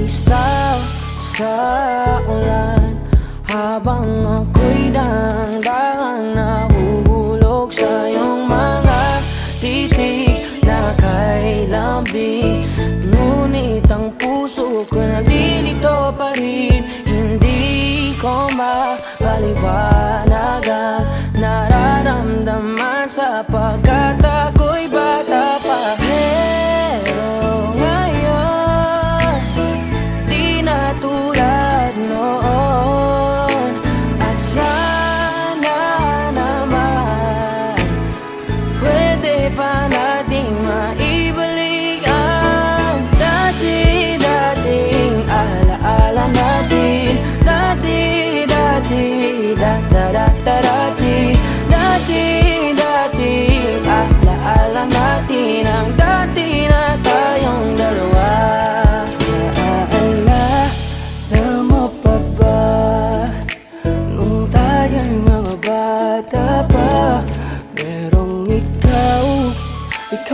isaw sa ulan, habang ako'y dahan-dahang nahuhulog sa iyong mga titig na kay lambing. Ngunit ang puso ko nalilito pa rin, hindi ko mapaliwanagan nararamdaman sapagkat ako'y bata pa. Pero ngayon, di na tulad noon, at sana naman pwede pa nating maibalik ang dati-dating alaala natin. Dati-dating alaala natin, ang dati na tayong dalawa. Naalala mo pa ba nung tayo'y mga bata pa? Merong ikaw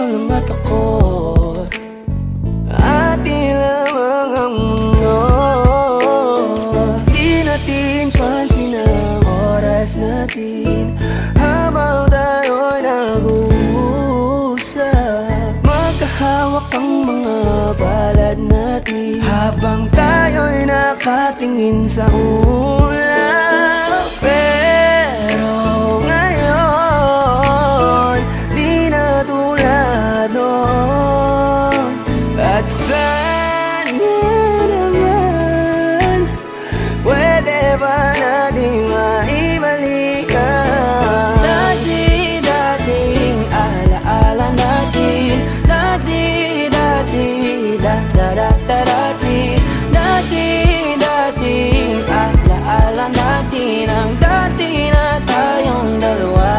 lang at ako, ating lamang ang mundo. Di natin pansin ang oras natin habang tayo'y nag-uusap. Magkahawak ang mga palad natin habang tayo'y nakatingin sa ulap. Pero ngayon, di na tulad noon, at sana naman pwede ba nating maibalik ang dati-dating alaala natin. Dati-dating alaala natin, ang dati na tayong dalawa.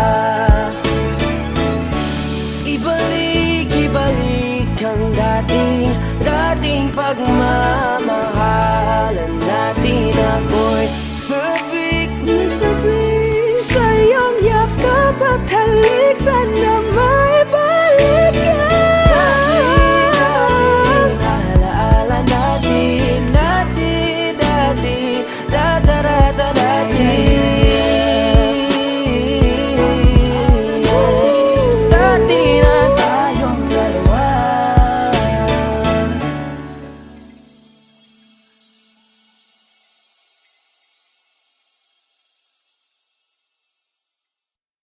Ibalik ang dating pagmamahalan natin. Ako'y sabik na sabik sa iyong yakap at halik sana.